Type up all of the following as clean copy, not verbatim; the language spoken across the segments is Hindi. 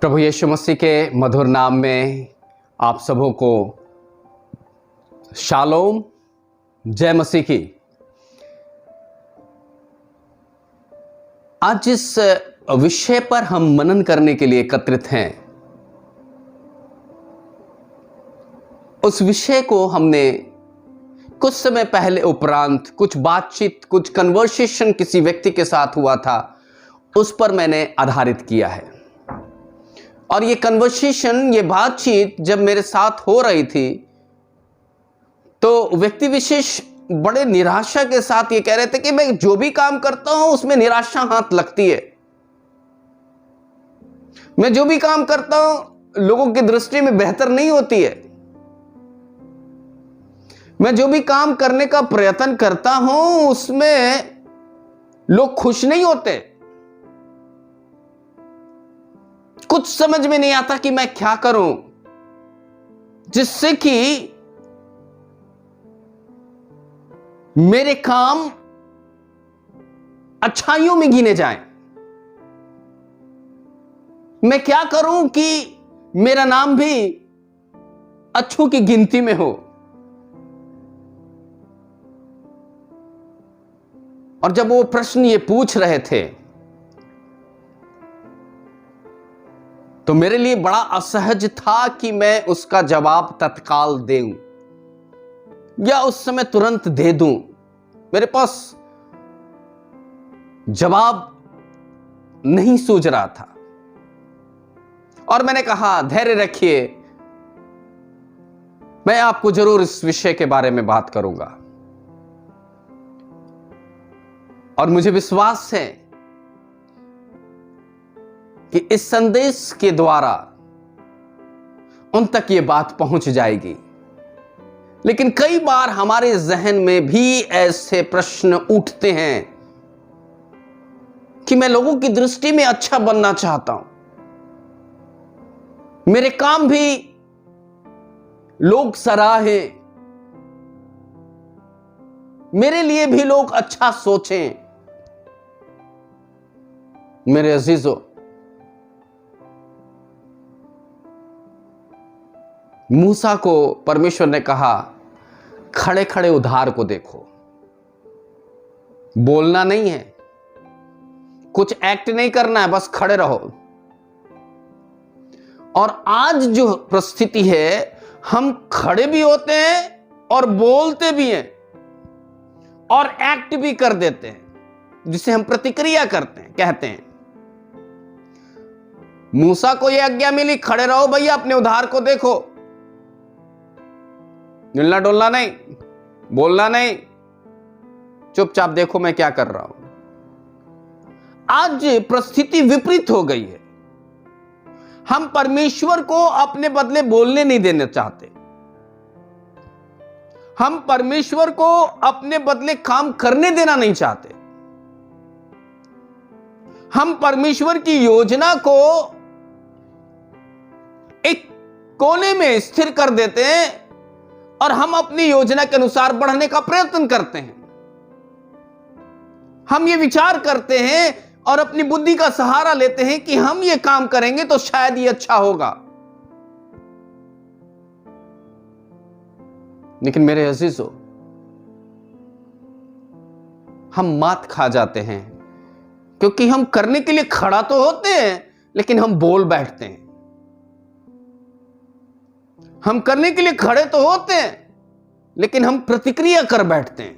प्रभु यीशु मसीह के मधुर नाम में आप सबों को शालोम, जय मसीह की। आज जिस विषय पर हम मनन करने के लिए एकत्रित हैं, उस विषय को हमने कुछ समय पहले उपरांत कुछ बातचीत, कुछ कन्वर्सेशन किसी व्यक्ति के साथ हुआ था, उस पर मैंने आधारित किया है। और ये कन्वर्सेशन, ये बातचीत जब मेरे साथ हो रही थी तो व्यक्ति विशेष बड़े निराशा के साथ ये कह रहे थे कि मैं जो भी काम करता हूं उसमें निराशा हाथ लगती है। मैं जो भी काम करता हूं लोगों की दृष्टि में बेहतर नहीं होती है। मैं जो भी काम करने का प्रयत्न करता हूं उसमें लोग खुश नहीं होते। कुछ समझ में नहीं आता कि मैं क्या करूं जिससे कि मेरे काम अच्छाइयों में गिने जाएं। मैं क्या करूं कि मेरा नाम भी अच्छों की गिनती में हो। और जब वो प्रश्न ये पूछ रहे थे तो मेरे लिए बड़ा असहज था कि मैं उसका जवाब तत्काल दूं या उस समय तुरंत दे दूं। मेरे पास जवाब नहीं सूझ रहा था और मैंने कहा धैर्य रखिए, मैं आपको जरूर इस विषय के बारे में बात करूंगा। और मुझे विश्वास है कि इस संदेश के द्वारा उन तक ये बात पहुंच जाएगी। लेकिन कई बार हमारे जहन में भी ऐसे प्रश्न उठते हैं कि मैं लोगों की दृष्टि में अच्छा बनना चाहता हूं, मेरे काम भी लोग सराहें, मेरे लिए भी लोग अच्छा सोचें। मेरे अजीजों, मूसा को परमेश्वर ने कहा खड़े खड़े उधार को देखो। बोलना नहीं है, कुछ एक्ट नहीं करना है, बस खड़े रहो। और आज जो परिस्थिति है, हम खड़े भी होते हैं और बोलते भी हैं और एक्ट भी कर देते हैं, जिसे हम प्रतिक्रिया करते हैं, कहते हैं। मूसा को यह आज्ञा मिली, खड़े रहो भैया, अपने उधार को देखो, हिलना डोलना नहीं, बोलना नहीं, चुपचाप देखो मैं क्या कर रहा हूं। आज परिस्थिति विपरीत हो गई है। हम परमेश्वर को अपने बदले बोलने नहीं देना चाहते। हम परमेश्वर को अपने बदले काम करने देना नहीं चाहते। हम परमेश्वर की योजना को एक कोने में स्थिर कर देते हैं और हम अपनी योजना के अनुसार बढ़ने का प्रयत्न करते हैं। हम ये विचार करते हैं और अपनी बुद्धि का सहारा लेते हैं कि हम ये काम करेंगे तो शायद ये अच्छा होगा। लेकिन मेरे अजीजों, हम मात खा जाते हैं क्योंकि हम करने के लिए खड़ा तो होते हैं लेकिन हम बोल बैठते हैं। हम करने के लिए खड़े तो होते हैं लेकिन हम प्रतिक्रिया कर बैठते हैं,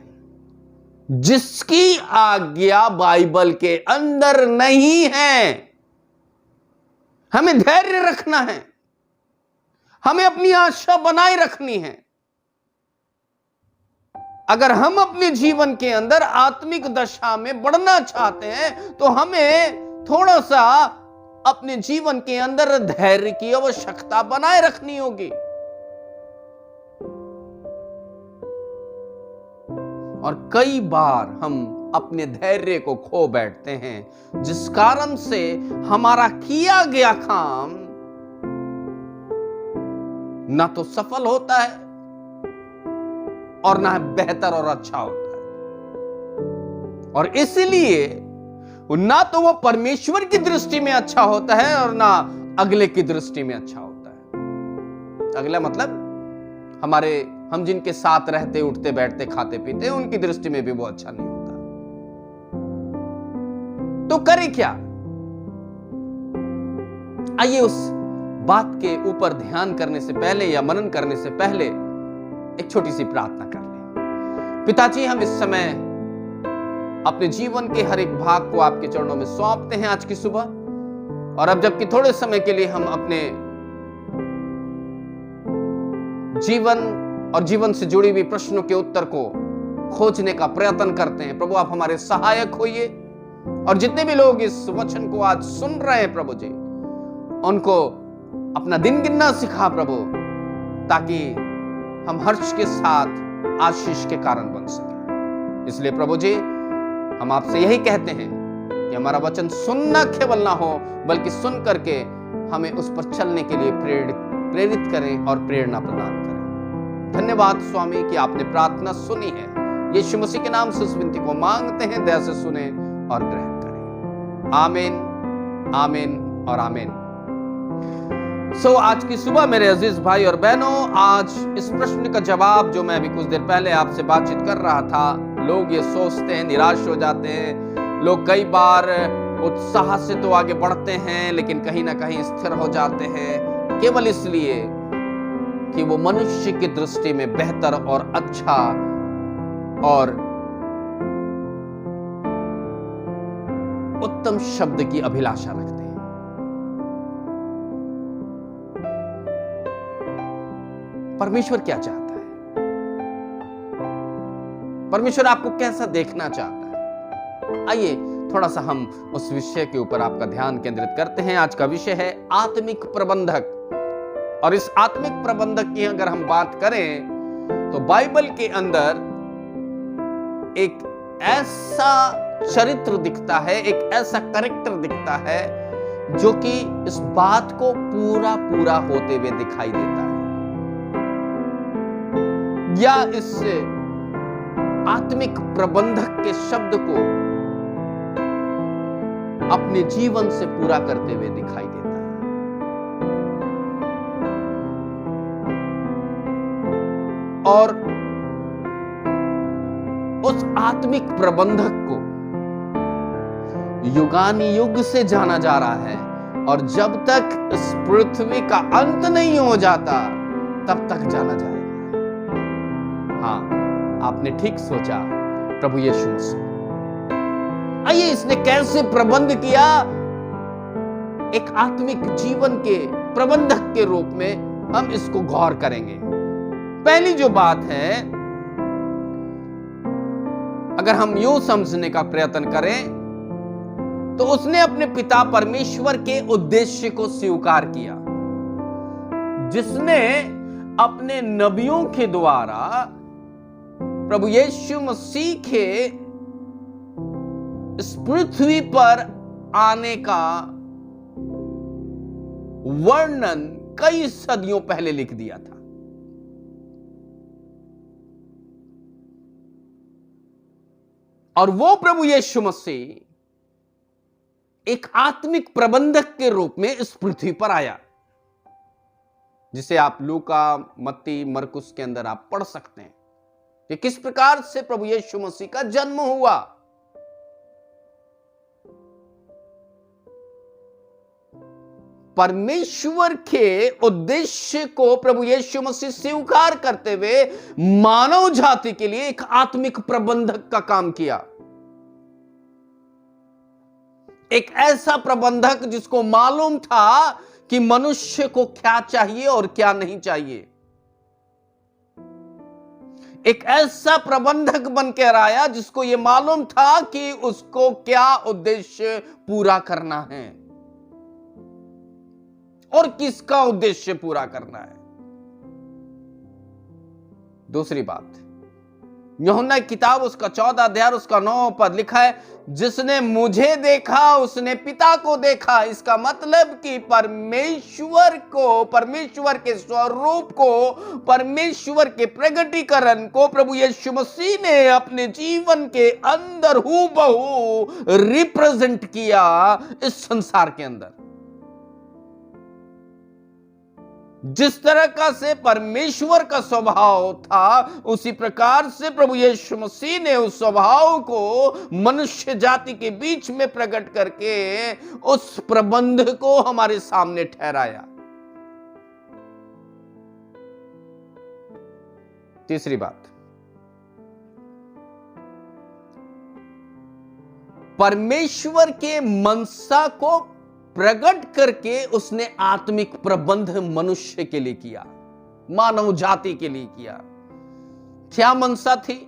जिसकी आज्ञा बाइबल के अंदर नहीं है। हमें धैर्य रखना है, हमें अपनी आशा बनाए रखनी है। अगर हम अपने जीवन के अंदर आत्मिक दशा में बढ़ना चाहते हैं तो हमें थोड़ा सा अपने जीवन के अंदर धैर्य की आवश्यकता बनाए रखनी होगी। और कई बार हम अपने धैर्य को खो बैठते हैं, जिस कारण से हमारा किया गया काम ना तो सफल होता है और ना बेहतर और अच्छा होता है। और इसलिए ना तो वो परमेश्वर की दृष्टि में अच्छा होता है और ना अगले की दृष्टि में अच्छा होता है। अगला मतलब हम जिनके साथ रहते उठते बैठते खाते पीते उनकी दृष्टि में भी वो अच्छा नहीं होता। तो करे क्या? आइए उस बात के ऊपर ध्यान करने से पहले या मनन करने से पहले एक छोटी सी प्रार्थना कर लें। पिताजी, हम इस समय अपने जीवन के हर एक भाग को आपके चरणों में सौंपते हैं आज की सुबह, और अब जबकि थोड़े समय के लिए हम अपने जीवन और जीवन से जुड़ी हुई प्रश्नों के उत्तर को खोजने का प्रयत्न करते हैं, प्रभु आप हमारे सहायक होइए। और जितने भी लोग इस वचन को आज सुन रहे हैं प्रभु जी, उनको अपना दिन गिनना सिखा प्रभु, ताकि हम हर्ष के साथ आशीष के कारण बन सके। इसलिए प्रभु जी हम आपसे यही कहते हैं कि हमारा वचन सुनना केवल ना हो, बल्कि सुन करके हमें उस पर चलने के लिए प्रेरित करें और प्रेरणा प्रदान करें। धन्यवाद स्वामी कि आपने प्रार्थना सुनी है। यीशु मसीह के नाम से इस विनती को मांगते हैं, दया से सुने और ग्रहण करें। आमीन, आमीन और आमीन। आज की सुबह मेरे अजीज भाई और बहनों, आज इस प्रश्न का जवाब जो मैं अभी कुछ देर पहले आपसे बातचीत कर रहा था, लोग ये सोचते हैं, निराश हो जाते हैं। लोग कई बार उत्साह से तो आगे बढ़ते हैं, लेकिन कहीं ना कहीं स्थिर हो जाते हैं, केवल इसलिए कि वो मनुष्य की दृष्टि में बेहतर और अच्छा और उत्तम शब्द की अभिलाषा रखते हैं। परमेश्वर क्या चाहता है? परमेश्वर आपको कैसा देखना चाहता है? आइए थोड़ा सा हम उस विषय के ऊपर आपका ध्यान केंद्रित करते हैं। आज का विषय है आत्मिक प्रबंधक। और इस आत्मिक प्रबंधक की अगर हम बात करें तो बाइबल के अंदर एक ऐसा चरित्र दिखता है, एक ऐसा कैरेक्टर दिखता है जो कि इस बात को पूरा पूरा होते हुए दिखाई देता है, या इस आत्मिक प्रबंधक के शब्द को अपने जीवन से पूरा करते हुए दिखाई देता है। और उस आत्मिक प्रबंधक को युगानी युग से जाना जा रहा है, और जब तक इस पृथ्वी का अंत नहीं हो जाता तब तक जाना जाएगा। हाँ, आपने ठीक सोचा, प्रभु यीशु मसीह। आइए इसने कैसे प्रबंध किया, एक आत्मिक जीवन के प्रबंधक के रूप में हम इसको गौर करेंगे। पहली जो बात है, अगर हम यूं समझने का प्रयत्न करें तो उसने अपने पिता परमेश्वर के उद्देश्य को स्वीकार किया, जिसने अपने नबियों के द्वारा प्रभु यीशु मसीह के इस पृथ्वी पर आने का वर्णन कई सदियों पहले लिख दिया था। और वो प्रभु यीशु मसीह एक आत्मिक प्रबंधक के रूप में इस पृथ्वी पर आया, जिसे आप लूका, मत्ती, मरकुस के अंदर आप पढ़ सकते हैं कि किस प्रकार से प्रभु यीशु मसीह का जन्म हुआ। परमेश्वर के उद्देश्य को प्रभु यीशु मसीह स्वीकार करते हुए मानव जाति के लिए एक आत्मिक प्रबंधक का काम किया। एक ऐसा प्रबंधक जिसको मालूम था कि मनुष्य को क्या चाहिए और क्या नहीं चाहिए। एक ऐसा प्रबंधक बन कर आया जिसको यह मालूम था कि उसको क्या उद्देश्य पूरा करना है और किसका उद्देश्य पूरा करना है। दूसरी बात, यूहन्ना की किताब उसका 14 अध्याय उसका 9 पद लिखा है, जिसने मुझे देखा उसने पिता को देखा। इसका मतलब कि परमेश्वर को, परमेश्वर के स्वरूप को, परमेश्वर के प्रगटीकरण को प्रभु यीशु मसीह ने अपने जीवन के अंदर हूबहू रिप्रेजेंट किया इस संसार के अंदर। जिस तरह का से परमेश्वर का स्वभाव था, उसी प्रकार से प्रभु यीशु मसीह ने उस स्वभाव को मनुष्य जाति के बीच में प्रकट करके उस प्रबंध को हमारे सामने ठहराया। तीसरी बात, परमेश्वर के मनसा को प्रकट करके उसने आत्मिक प्रबंध मनुष्य के लिए किया, मानव जाति के लिए किया। क्या मनसा थी?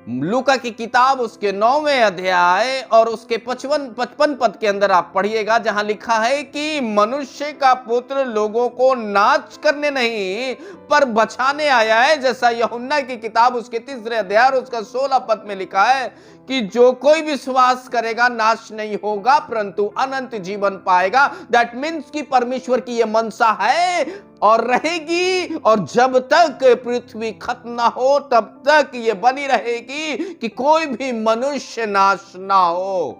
लूका की किताब उसके 9वें अध्याय और उसके 55 पद के अंदर आप पढ़िएगा, जहां लिखा है कि मनुष्य का पुत्र लोगों को नाश करने नहीं पर बचाने आया है। जैसा यूहन्ना की किताब उसके 3 अध्याय और उसका 16 पद में लिखा है कि जो कोई विश्वास करेगा नाश नहीं होगा परंतु अनंत जीवन पाएगा। दैट मीन्स कि परमेश्वर की यह मनसा है और रहेगी, और जब तक पृथ्वी खत्म ना हो तब तक ये बनी रहेगी कि कोई भी मनुष्य नाश ना हो।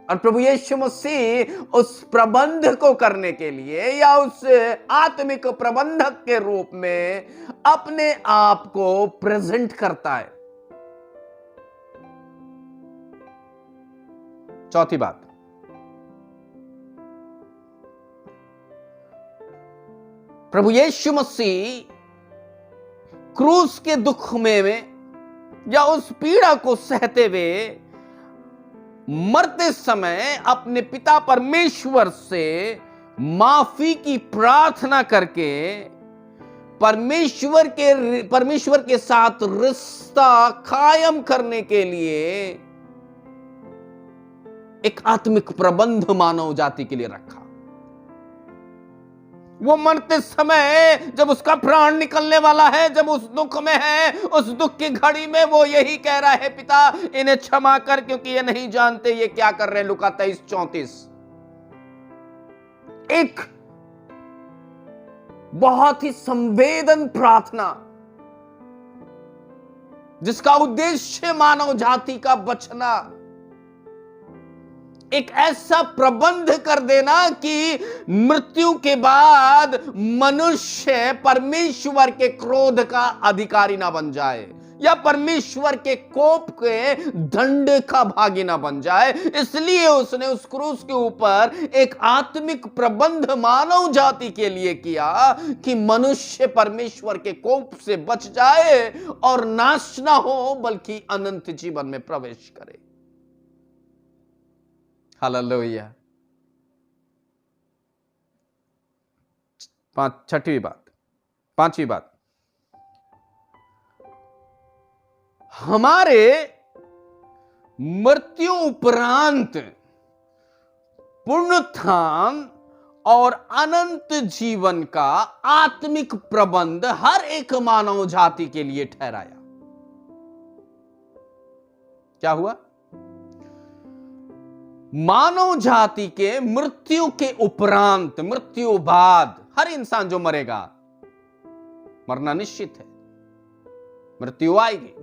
और प्रभु यीशु मसीह उस प्रबंध को करने के लिए या उस आत्मिक प्रबंधक के रूप में अपने आप को प्रेजेंट करता है। चौथी बात, प्रभु यीशु मसीह क्रूस के दुख में या उस पीड़ा को सहते हुए मरते समय अपने पिता परमेश्वर से माफी की प्रार्थना करके परमेश्वर के साथ रिश्ता कायम करने के लिए एक आत्मिक प्रबंध मानव जाति के लिए रखा। वो मरते समय जब उसका प्राण निकलने वाला है, जब उस दुख में है, उस दुख की घड़ी में वो यही कह रहा है, पिता इन्हें क्षमा कर क्योंकि ये नहीं जानते ये क्या कर रहे हैं। लूका 23:34। एक बहुत ही संवेदन प्रार्थना जिसका उद्देश्य मानव जाति का बचना, एक ऐसा प्रबंध कर देना कि मृत्यु के बाद मनुष्य परमेश्वर के क्रोध का अधिकारी ना बन जाए या परमेश्वर के कोप के दंड का भागी ना बन जाए। इसलिए उसने उस क्रूस के ऊपर एक आत्मिक प्रबंध मानव जाति के लिए किया कि मनुष्य परमेश्वर के कोप से बच जाए और नाश ना हो बल्कि अनंत जीवन में प्रवेश करे। हालेलुया। पांचवी बात, हमारे मृत्यु उपरांत पुनरुत्थान और अनंत जीवन का आत्मिक प्रबंध हर एक मानव जाति के लिए ठहराया। क्या हुआ? मानव जाति के मृत्यु के उपरांत, मृत्यु बाद, हर इंसान जो मरेगा, मरना निश्चित है, मृत्यु आएगी,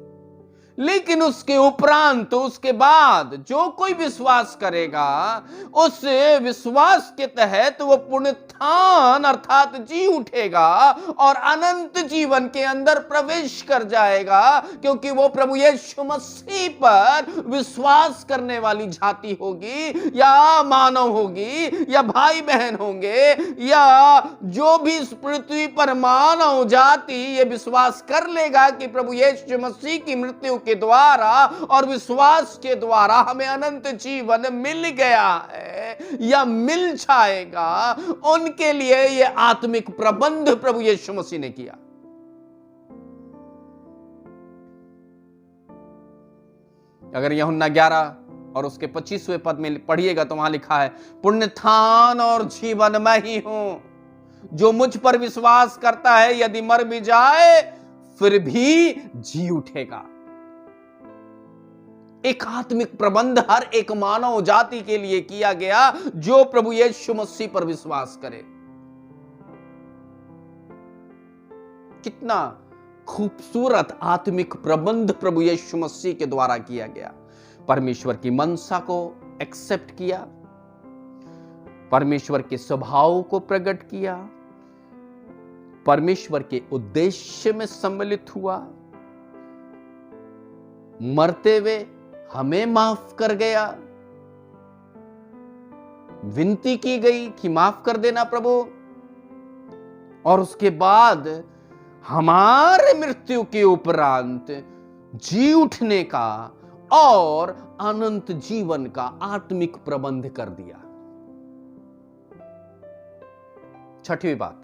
लेकिन उसके उपरांत, उसके बाद जो कोई विश्वास करेगा उस विश्वास के तहत वो पुनरुत्थान अर्थात जी उठेगा और अनंत जीवन के अंदर प्रवेश कर जाएगा, क्योंकि वो प्रभु यीशु मसीह पर विश्वास करने वाली जाति होगी या मानव होगी या भाई बहन होंगे या जो भी इस पृथ्वी पर मानव जाति ये विश्वास कर लेगा कि प्रभु यीशु मसीह की मृत्यु के द्वारा और विश्वास के द्वारा हमें अनंत जीवन मिल गया है या मिल जाएगा, उनके लिए यह आत्मिक प्रबंध प्रभु यीशु मसीह ने किया। अगर यूहन्ना 11 और उसके 25वें पद में पढ़िएगा तो वहां लिखा है, पुण्यस्थान और जीवन मैं ही हूं, जो मुझ पर विश्वास करता है यदि मर भी जाए फिर भी जी उठेगा। एक आत्मिक प्रबंध हर एक मानव जाति के लिए किया गया जो प्रभु यीशु मसीह पर विश्वास करे। कितना खूबसूरत आत्मिक प्रबंध प्रभु यीशु मसीह के द्वारा किया गया। परमेश्वर की मनसा को एक्सेप्ट किया, परमेश्वर के स्वभाव को प्रकट किया, परमेश्वर के उद्देश्य में सम्मिलित हुआ, मरते हुए हमें माफ कर गया, विनती की गई कि माफ कर देना प्रभु, और उसके बाद हमारे मृत्यु के उपरांत जी उठने का और अनंत जीवन का आत्मिक प्रबंध कर दिया। छठवीं बात,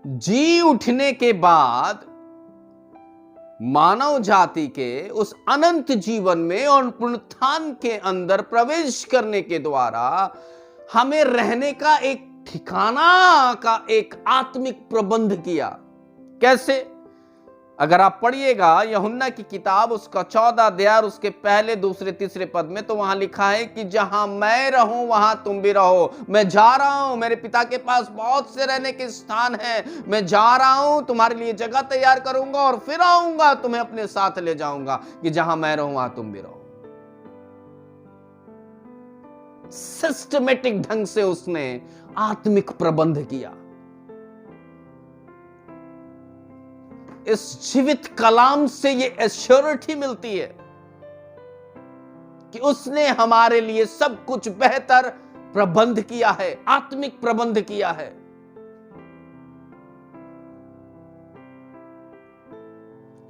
जी उठने के बाद मानव जाति के उस अनंत जीवन में और पुनरुत्थान के अंदर प्रवेश करने के द्वारा हमें रहने का एक ठिकाना का एक आत्मिक प्रबंध किया। कैसे? अगर आप पढ़िएगा यूहन्ना की किताब उसका 14 अध्याय उसके पहले, दूसरे, तीसरे पद में, तो वहां लिखा है कि जहां मैं रहूं वहां तुम भी रहो। मैं जा रहा हूं, मेरे पिता के पास बहुत से रहने के स्थान हैं, मैं जा रहा हूं, तुम्हारे लिए जगह तैयार करूंगा और फिर आऊंगा, तुम्हें अपने साथ ले जाऊंगा कि जहां मैं रहूं वहां तुम भी रहो। सिस्टमेटिक ढंग से उसने आत्मिक प्रबंध किया। इस जीवित कलाम से ये एश्योरिटी मिलती है कि उसने हमारे लिए सब कुछ बेहतर प्रबंध किया है, आत्मिक प्रबंध किया है।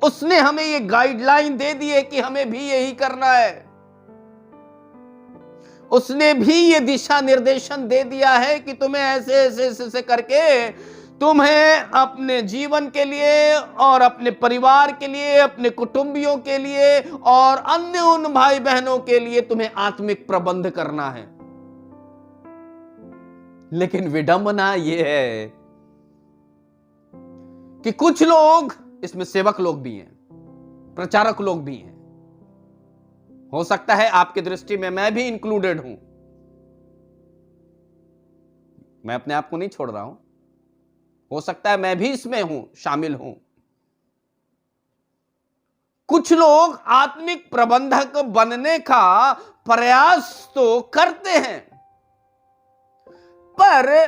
उसने हमें ये गाइडलाइन दे दी है कि हमें भी यही करना है। उसने भी ये दिशा निर्देशन दे दिया है कि तुम्हें ऐसे ऐसे ऐसे करके तुम्हें अपने जीवन के लिए और अपने परिवार के लिए, अपने कुटुंबियों के लिए और अन्य उन भाई बहनों के लिए तुम्हें आत्मिक प्रबंध करना है। लेकिन विडंबना यह है कि कुछ लोग, इसमें सेवक लोग भी हैं, प्रचारक लोग भी हैं, हो सकता है आपकी दृष्टि में मैं भी इंक्लूडेड हूं, मैं अपने आप को नहीं छोड़ रहा हूं, हो सकता है मैं भी इसमें हूं, शामिल हूं। कुछ लोग आत्मिक प्रबंधक बनने का प्रयास तो करते हैं, पर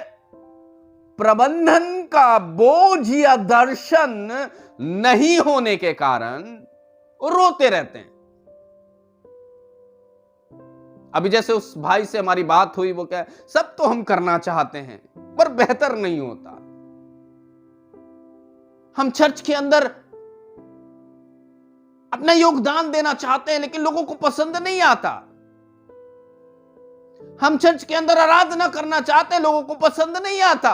प्रबंधन का बोझ या दर्शन नहीं होने के कारण रोते रहते हैं। अभी जैसे उस भाई से हमारी बात हुई, वो क्या, सब तो हम करना चाहते हैं पर बेहतर नहीं होता। हम चर्च के अंदर अपना योगदान देना चाहते हैं लेकिन लोगों को पसंद नहीं आता। हम चर्च के अंदर आराधना करना चाहते हैं, लोगों को पसंद नहीं आता।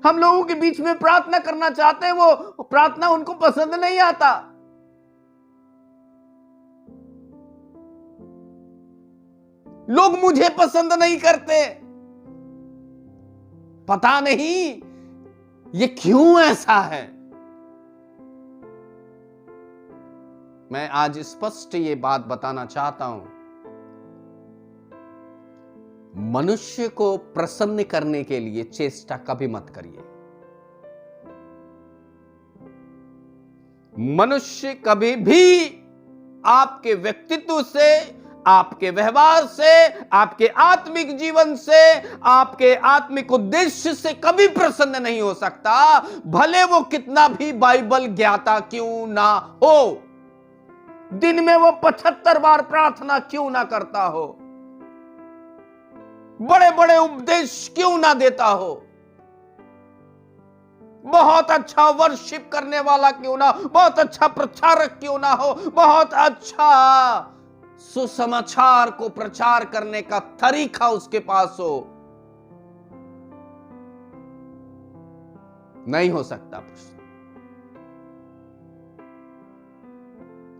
हम लोगों के बीच में प्रार्थना करना चाहते हैं, वो प्रार्थना उनको पसंद नहीं आता। लोग मुझे पसंद नहीं करते, पता नहीं ये क्यों ऐसा है। मैं आज स्पष्ट ये बात बताना चाहता हूं, मनुष्य को प्रसन्न करने के लिए चेष्टा कभी मत करिए। मनुष्य कभी भी आपके व्यक्तित्व से, आपके व्यवहार से, आपके आत्मिक जीवन से, आपके आत्मिक उद्देश्य से कभी प्रसन्न नहीं हो सकता, भले वो कितना भी बाइबल ज्ञाता क्यों ना हो, दिन में वो 75 बार प्रार्थना क्यों ना करता हो, बड़े बड़े उपदेश क्यों ना देता हो, बहुत अच्छा वर्शिप करने वाला क्यों ना, बहुत अच्छा प्रचारक क्यों ना हो, बहुत अच्छा सुसमाचार को प्रचार करने का तरीका उसके पास हो, नहीं हो सकता।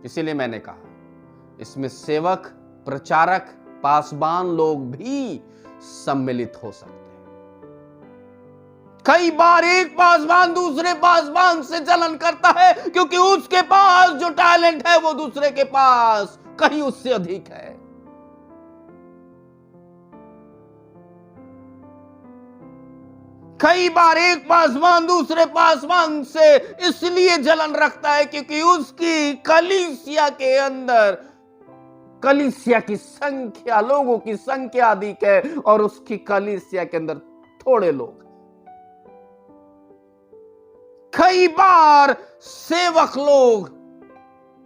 इसीलिए मैंने कहा इसमें सेवक, प्रचारक, पासबान लोग भी सम्मिलित हो सकते हैं। कई बार एक पासबान दूसरे पासबान से जलन करता है क्योंकि उसके पास जो टैलेंट है वो दूसरे के पास कहीं उससे अधिक है। कई बार एक पासवान दूसरे पासवान से इसलिए जलन रखता है क्योंकि उसकी कलीसिया के अंदर, कलीसिया की संख्या, लोगों की संख्या अधिक है और उसकी कलीसिया के अंदर थोड़े लोग। कई बार सेवक लोग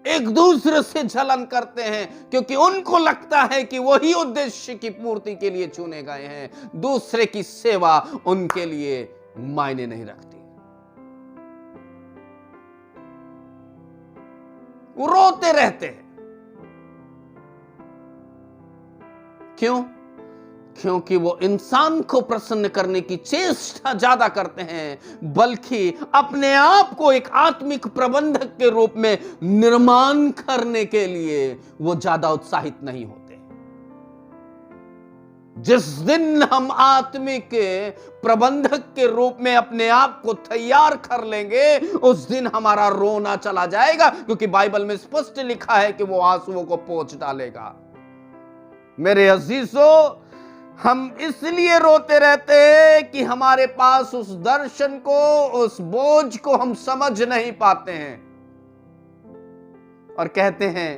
एक दूसरे से जलन करते हैं क्योंकि उनको लगता है कि वही उद्देश्य की पूर्ति के लिए चुने गए हैं, दूसरे की सेवा उनके लिए मायने नहीं रखती। वो रोते रहते हैं। क्यों? क्योंकि वो इंसान को प्रसन्न करने की चेष्टा ज्यादा करते हैं, बल्कि अपने आप को एक आत्मिक प्रबंधक के रूप में निर्माण करने के लिए वो ज्यादा उत्साहित नहीं होते। जिस दिन हम आत्मिक प्रबंधक के रूप में अपने आप को तैयार कर लेंगे, उस दिन हमारा रोना चला जाएगा, क्योंकि बाइबल में स्पष्ट लिखा है कि वो आंसुओं को पोंछ डालेगा। मेरे अजीजों, हम इसलिए रोते रहते हैं कि हमारे पास उस दर्शन को, उस बोझ को हम समझ नहीं पाते हैं और कहते हैं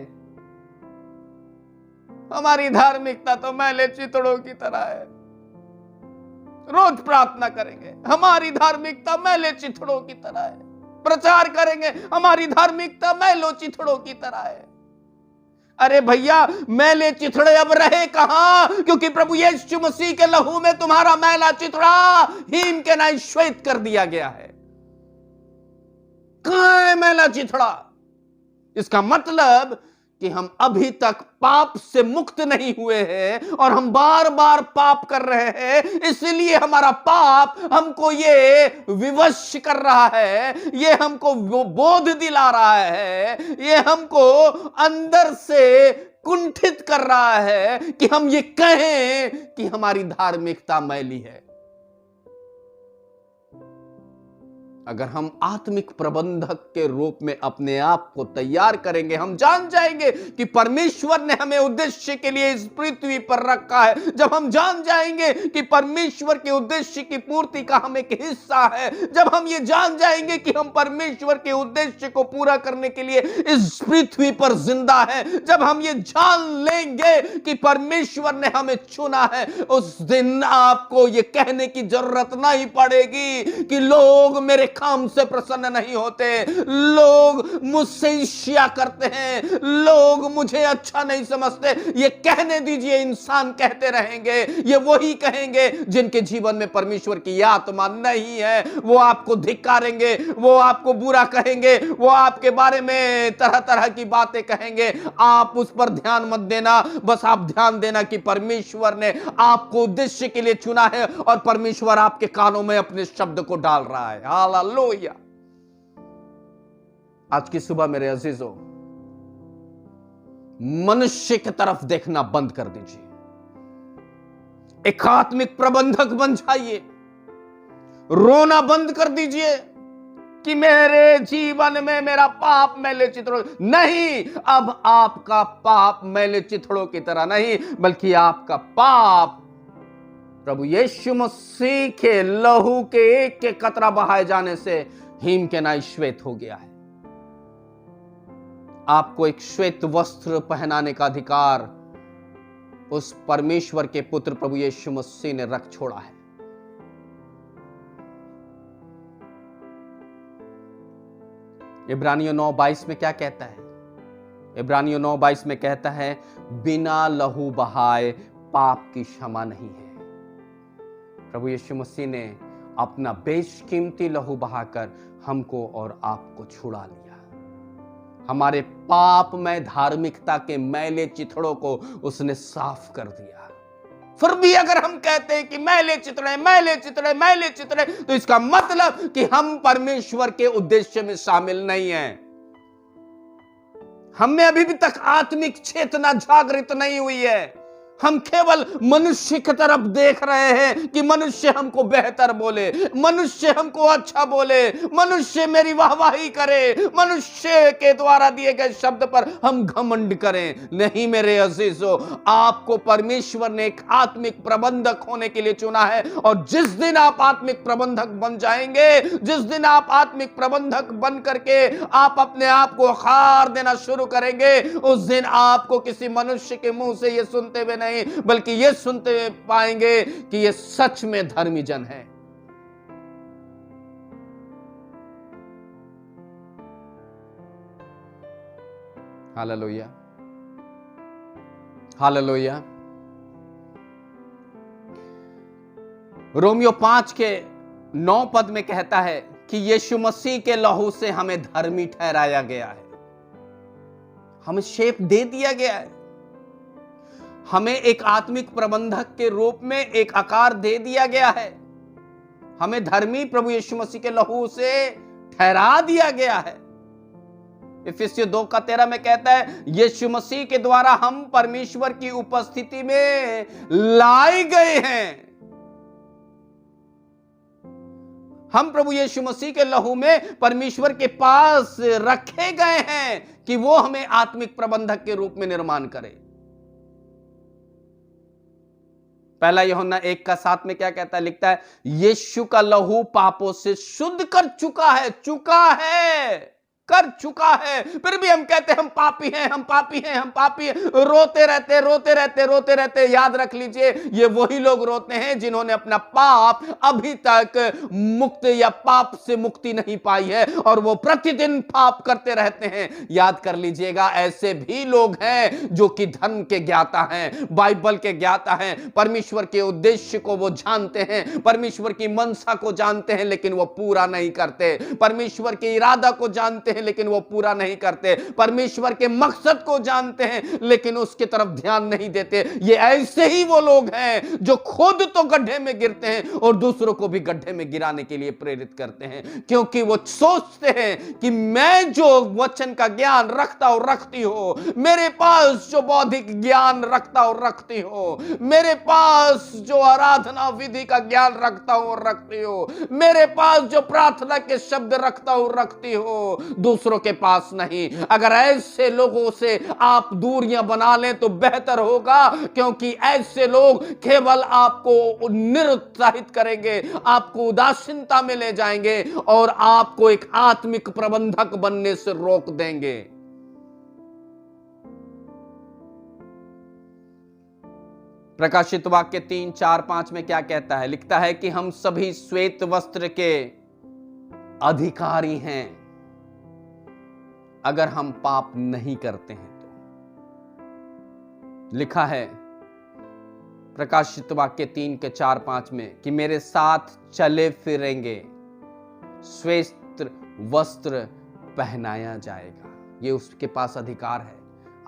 हमारी धार्मिकता तो मैले चितड़ों की तरह है। रोज प्रार्थना करेंगे, हमारी धार्मिकता मैले चितड़ों की तरह है। प्रचार करेंगे, हमारी धार्मिकता मैलो चितड़ों की तरह है। अरे भैया, मैले चिथड़े अब रहे कहां? क्योंकि प्रभु यीशु मसीह के लहू में तुम्हारा मैला चिथड़ा हीम के नाई श्वेत कर दिया गया है। कहां है मैला चिथड़ा? इसका मतलब कि हम अभी तक पाप से मुक्त नहीं हुए हैं और हम बार बार पाप कर रहे हैं। इसलिए हमारा पाप हमको ये विवश कर रहा है, ये हमको बोध दिला रहा है, ये हमको अंदर से कुंठित कर रहा है कि हम ये कहें कि हमारी धार्मिकता मैली है। अगर हम आत्मिक प्रबंधक के रूप में अपने आप को तैयार करेंगे, हम जान जाएंगे कि परमेश्वर ने हमें उद्देश्य के लिए इस पृथ्वी पर रखा है। जब हम जान जाएंगे कि परमेश्वर के उद्देश्य की पूर्ति का हम एक हिस्सा है, जब हम ये जान जाएंगे कि हम परमेश्वर के उद्देश्य को पूरा करने के लिए इस पृथ्वी पर जिंदा है, जब हम ये जान लेंगे कि परमेश्वर ने हमें चुना है, उस दिन आपको ये कहने की जरूरत नहीं पड़ेगी कि लोग मेरे काम से प्रसन्न नहीं होते, लोग मुझसे ईर्ष्या करते हैं, लोग मुझे अच्छा नहीं समझते। ये कहने दीजिए, इंसान कहते रहेंगे। ये वही कहेंगे जिनके जीवन में परमेश्वर की आत्मा नहीं है। वो आपको धिक्कारेंगे, वो आपको बुरा कहेंगे, वो आपके बारे में तरह तरह की बातें कहेंगे। आप उस पर ध्यान मत देना, बस आप ध्यान देना कि परमेश्वर ने आपको उद्देश्य के लिए चुना है और परमेश्वर आपके कानों में अपने शब्द को डाल रहा है। हालेलुया। आज की सुबह मेरे अजीजों, मनुष्य की तरफ देखना बंद कर दीजिए, एक आत्मिक प्रबंधक बन जाइए। रोना बंद कर दीजिए कि मेरे जीवन में मेरा पाप मैले चिथड़ों, नहीं, अब आपका पाप मैले चिथड़ों की तरह नहीं, बल्कि आपका पाप प्रभु यीशु मसीह के लहू के एक कतरा बहाए जाने से हिम के नाई श्वेत हो गया है। आपको एक श्वेत वस्त्र पहनाने का अधिकार उस परमेश्वर के पुत्र प्रभु यीशु मसीह ने रख छोड़ा है। इब्रानियों 9:22 में क्या कहता है? इब्रानियों 9:22 में कहता है, बिना लहू बहाए पाप की क्षमा नहीं है। प्रभु यीशु मसीह ने अपना बेशकीमती लहू बहाकर हमको और आपको छुड़ा लिया। हमारे पाप में धार्मिकता के मैले चिथड़ों को उसने साफ कर दिया। फिर भी अगर हम कहते हैं कि मैले चिथड़े, मैले चिथड़े, मैले चिथड़े, तो इसका मतलब कि हम परमेश्वर के उद्देश्य में शामिल नहीं हैं। हमें अभी भी तक आत्मिक चेतना जागृत नहीं हुई है। हम केवल मनुष्य की तरफ देख रहे हैं कि मनुष्य हमको बेहतर बोले, मनुष्य हमको अच्छा बोले, मनुष्य मेरी वाहवाही करे, मनुष्य के द्वारा दिए गए शब्द पर हम घमंड करें। नहीं मेरे अजीजों, आपको परमेश्वर ने एक आत्मिक प्रबंधक होने के लिए चुना है, और जिस दिन आप आत्मिक प्रबंधक बन जाएंगे, जिस दिन आप आत्मिक प्रबंधक बन करके आप अपने आप को आकार देना शुरू करेंगे, उस दिन आपको किसी मनुष्य के मुंह से यह सुनते हुए नहीं, बल्कि ये सुनते पाएंगे कि ये सच में धर्मी जन है। Hallelujah, hallelujah. रोमियो 5 के 9 पद में कहता है कि यीशु मसीह के लहू से हमें धर्मी ठहराया गया है, हमें शेप दे दिया गया है, हमें एक आत्मिक प्रबंधक के रूप में एक आकार दे दिया गया है, हमें धर्मी प्रभु यीशु मसीह के लहू से ठहरा दिया गया है। इफिसियों 2:13 में कहता है यीशु मसीह के द्वारा हम परमेश्वर की उपस्थिति में लाए गए हैं। हम प्रभु यीशु मसीह के लहू में परमेश्वर के पास रखे गए हैं कि वो हमें आत्मिक प्रबंधक के रूप में निर्माण करे। पहला यूहन्ना 1:7 में क्या कहता है, लिखता है यीशु का लहू पापों से शुद्ध कर चुका है। फिर भी हम कहते हैं हम पापी हैं, हम पापी हैं, हम पापी हैं, रोते रहते। याद रख लीजिए, ये वही लोग रोते हैं जिन्होंने अपना पाप अभी तक मुक्त या पाप से मुक्ति नहीं पाई है और वो प्रतिदिन पाप करते रहते हैं। याद कर लीजिएगा, ऐसे भी लोग हैं जो कि धर्म के ज्ञाता हैं, बाइबल के ज्ञाता हैं, परमेश्वर के उद्देश्य को वो जानते हैं, परमेश्वर की मनसा को जानते हैं, लेकिन वो पूरा नहीं करते। परमेश्वर के इरादा को जानते हैं लेकिन वो पूरा नहीं करते। परमेश्वर के मकसद को जानते हैं लेकिन उसकी तरफ ध्यान नहीं देते। ये ऐसे ही वो लोग हैं जो खुद तो गड्ढे में गिरते हैं और दूसरों को भी गड्ढे में गिराने के लिए प्रेरित करते हैं, क्योंकि वो सोचते हैं कि मैं जो वचन का ज्ञान रखता हूं रखती हो, मेरे पास जो बौद्धिक ज्ञान रखता हूं रखती हो, मेरे पास जो आराधना विधि का ज्ञान रखता हूं रखती हो, मेरे पास जो प्रार्थना के शब्द रखता हूं रखती हो, दूसरों के पास नहीं। अगर ऐसे लोगों से आप दूरियां बना लें तो बेहतर होगा, क्योंकि ऐसे लोग केवल आपको निरुत्साहित करेंगे, आपको उदासीनता में ले जाएंगे और आपको एक आत्मिक प्रबंधक बनने से रोक देंगे। प्रकाशित वाक्य 3:4-5 में क्या कहता है, लिखता है कि हम सभी श्वेत वस्त्र के अधिकारी हैं अगर हम पाप नहीं करते हैं तो। लिखा है प्रकाशित वाक्य 3:4-5 में कि मेरे साथ चले फिरेंगे, श्वेत वस्त्र पहनाया जाएगा। ये उसके पास अधिकार है,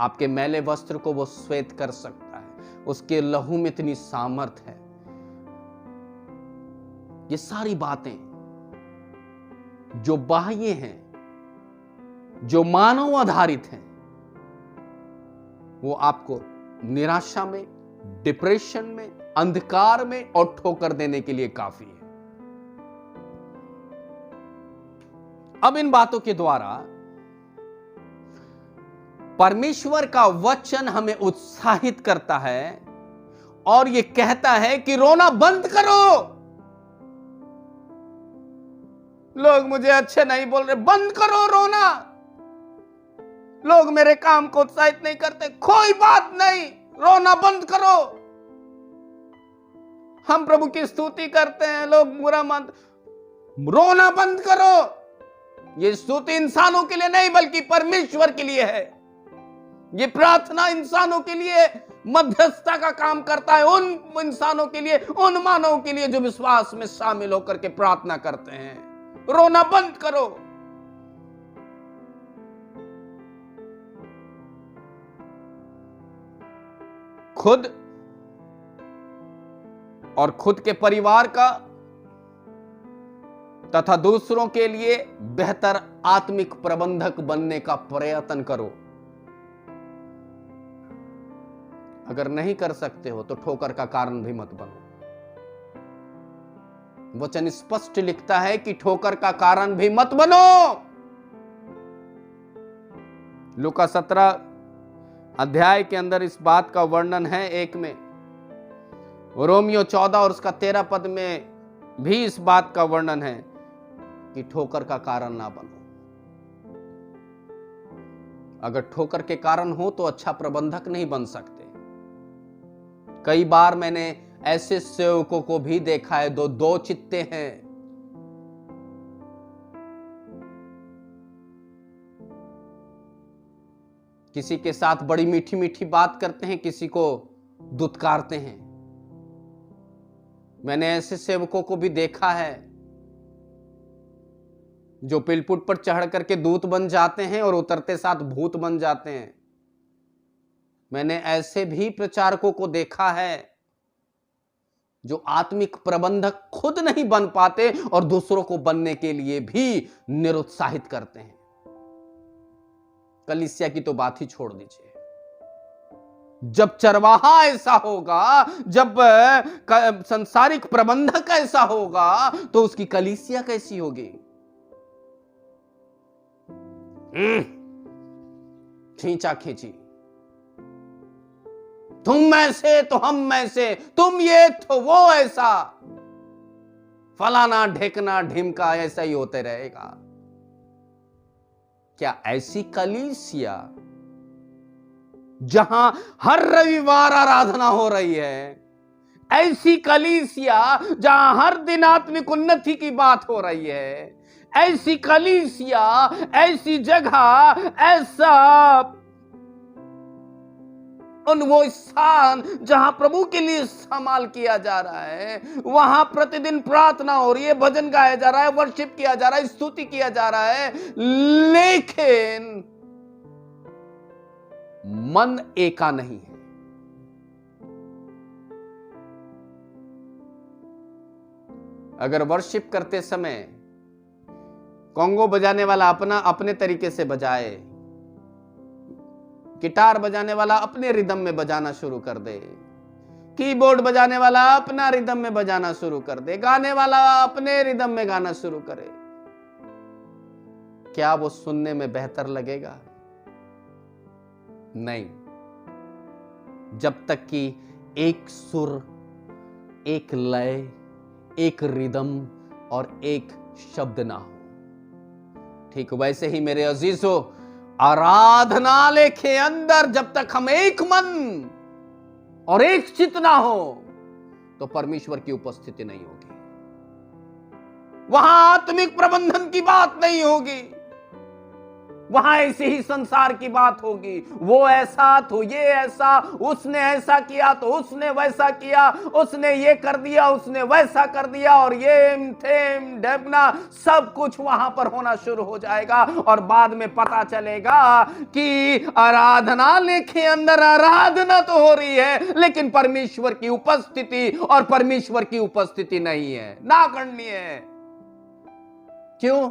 आपके मैले वस्त्र को वो श्वेत कर सकता है, उसके लहू में इतनी सामर्थ है। ये सारी बातें जो बाह्य हैं, जो मानव आधारित हैं, वो आपको निराशा में, डिप्रेशन में, अंधकार में और ठोकर देने के लिए काफी है। अब इन बातों के द्वारा परमेश्वर का वचन हमें उत्साहित करता है और यह कहता है कि रोना बंद करो। लोग मुझे अच्छे नहीं बोल रहे, बंद करो रोना। लोग मेरे काम को उत्साहित नहीं करते, कोई बात नहीं, रोना बंद करो। हम प्रभु की स्तुति करते हैं, लोग बुरा मान, रोना बंद करो। ये स्तुति इंसानों के लिए नहीं बल्कि परमेश्वर के लिए है। ये प्रार्थना इंसानों के लिए मध्यस्थता का काम करता है, उन इंसानों के लिए, उन मानवों के लिए जो विश्वास में शामिल होकर के प्रार्थना करते हैं। रोना बंद करो। खुद और खुद के परिवार का तथा दूसरों के लिए बेहतर आत्मिक प्रबंधक बनने का प्रयत्न करो। अगर नहीं कर सकते हो तो ठोकर का कारण भी मत बनो। वचन स्पष्ट लिखता है कि ठोकर का कारण भी मत बनो। लूका 17 अध्याय के अंदर इस बात का वर्णन है 1 में। रोमियो 14 और उसका 13 पद में भी इस बात का वर्णन है कि ठोकर का कारण ना बनो। अगर ठोकर के कारण हो तो अच्छा प्रबंधक नहीं बन सकते। कई बार मैंने ऐसे सेवकों को भी देखा है, दो चित्ते हैं। किसी के साथ बड़ी मीठी मीठी बात करते हैं, किसी को दुत्कारते हैं। मैंने ऐसे सेवकों को भी देखा है जो पिलपुट पर चढ़ करके दूत बन जाते हैं और उतरते साथ भूत बन जाते हैं। मैंने ऐसे भी प्रचारकों को देखा है जो आत्मिक प्रबंधक खुद नहीं बन पाते और दूसरों को बनने के लिए भी निरुत्साहित करते हैं। कलीसिया की तो बात ही छोड़ दीजिए। जब चरवाहा ऐसा होगा, जब संसारिक प्रबंधक ऐसा होगा, तो उसकी कलीसिया कैसी होगी? खींचा खींची, तुम में से तो हम में से, तुम ये तो वो ऐसा, फलाना ढेकना ढिमका, ऐसा ही होते रहेगा। क्या ऐसी कलीसिया जहां हर रविवार आराधना हो रही है, ऐसी कलीसिया जहां हर दिन आत्मिक उन्नति की बात हो रही है, ऐसी कलीसिया, ऐसी जगह, ऐसा वो स्थान जहां प्रभु के लिए इस्तेमाल किया जा रहा है, वहां प्रतिदिन प्रार्थना हो रही है, भजन गाया जा रहा है, वर्शिप किया जा रहा है, स्तुति किया जा रहा है, लेकिन मन एका नहीं है। अगर वर्शिप करते समय कॉन्गो बजाने वाला अपने तरीके से बजाए, गिटार बजाने वाला अपने रिदम में बजाना शुरू कर दे, कीबोर्ड बजाने वाला अपना रिदम में बजाना शुरू कर दे, गाने वाला अपने रिदम में गाना शुरू करे, क्या वो सुनने में बेहतर लगेगा? नहीं। जब तक कि एक सुर, एक लय, एक रिदम और एक शब्द ना हो। ठीक वैसे ही मेरे अजीजों, आराधनालय के अंदर जब तक हम एक मन और एक चित्त ना हो, तो परमेश्वर की उपस्थिति नहीं होगी। वहां आत्मिक प्रबंधन की बात नहीं होगी, वहां ऐसे ही संसार की बात होगी। वो ऐसा तो ये ऐसा, उसने ऐसा किया तो उसने वैसा किया, उसने ये कर दिया, उसने वैसा कर दिया, और ये थेम डेबना सब कुछ वहां पर होना शुरू हो जाएगा। और बाद में पता चलेगा कि आराधनालय के अंदर आराधना तो हो रही है, लेकिन परमेश्वर की उपस्थिति और परमेश्वर की उपस्थिति नहीं है, ना करनी है। क्यों?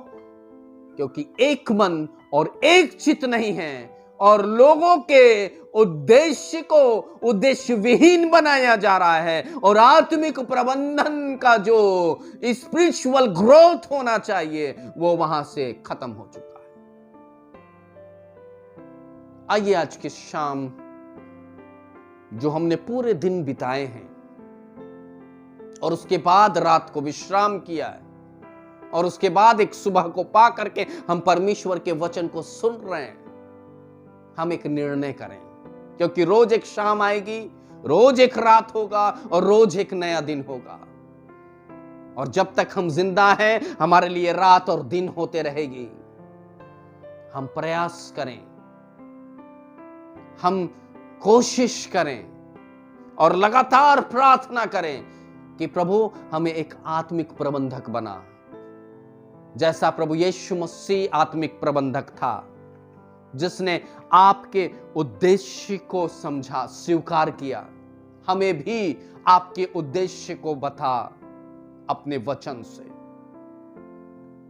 क्योंकि एक मन और एक चित्त नहीं है, और लोगों के उद्देश्य को उद्देश्य विहीन बनाया जा रहा है, और आत्मिक प्रबंधन का जो स्पिरिचुअल ग्रोथ होना चाहिए वो वहां से खत्म हो चुका है। आइए आज की शाम जो हमने पूरे दिन बिताए हैं और उसके बाद रात को विश्राम किया है और उसके बाद एक सुबह को पा करके हम परमेश्वर के वचन को सुन रहे हैं, हम एक निर्णय करें, क्योंकि रोज एक शाम आएगी, रोज एक रात होगा और रोज एक नया दिन होगा। और जब तक हम जिंदा हैं, हमारे लिए रात और दिन होते रहेगी। हम प्रयास करें, हम कोशिश करें और लगातार प्रार्थना करें कि प्रभु हमें एक आत्मिक प्रबंधक बना, जैसा प्रभु यीशु मसीह आत्मिक प्रबंधक था, जिसने आपके उद्देश्य को समझा, स्वीकार किया। हमें भी आपके उद्देश्य को बता अपने वचन से,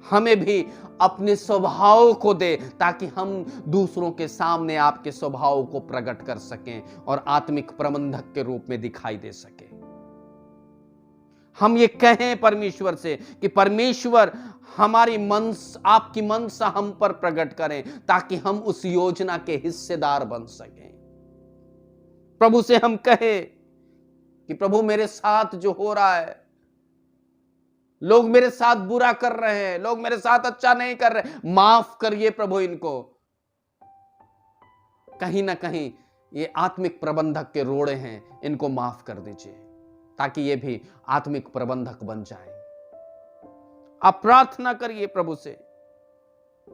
हमें भी अपने स्वभाव को दे, ताकि हम दूसरों के सामने आपके स्वभाव को प्रकट कर सकें और आत्मिक प्रबंधक के रूप में दिखाई दे सके। हम ये कहें परमेश्वर से कि परमेश्वर हमारी आपकी मनसा हम पर प्रकट करें, ताकि हम उस योजना के हिस्सेदार बन सकें। प्रभु से हम कहें कि प्रभु मेरे साथ जो हो रहा है, लोग मेरे साथ बुरा कर रहे हैं, लोग मेरे साथ अच्छा नहीं कर रहे, माफ करिए प्रभु इनको। कहीं ना कहीं ये आत्मिक प्रबंधक के रोड़े हैं, इनको माफ कर दीजिए, ताकि ये भी आत्मिक प्रबंधक बन जाए। आप प्रार्थना करिए प्रभु से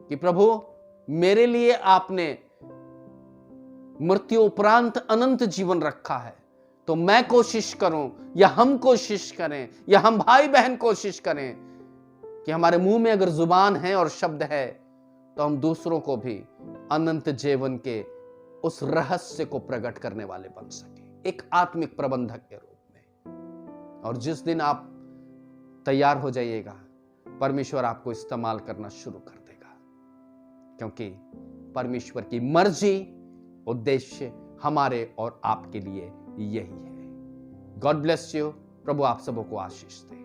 कि प्रभु मेरे लिए आपने मृत्यु उपरांत अनंत जीवन रखा है। तो मैं कोशिश करूं या हम कोशिश करें या हम भाई बहन कोशिश करें कि हमारे मुंह में अगर जुबान है और शब्द है तो हम दूसरों को भी अनंत जीवन के उस रहस्य को प्रकट करने वाले बन सके, एक आत्मिक प्रबंधक के रूप में। और जिस दिन आप तैयार हो जाइएगा, परमेश्वर आपको इस्तेमाल करना शुरू कर देगा, क्योंकि परमेश्वर की मर्जी, उद्देश्य हमारे और आपके लिए यही है। God bless you. प्रभु आप सबों को आशीष दे।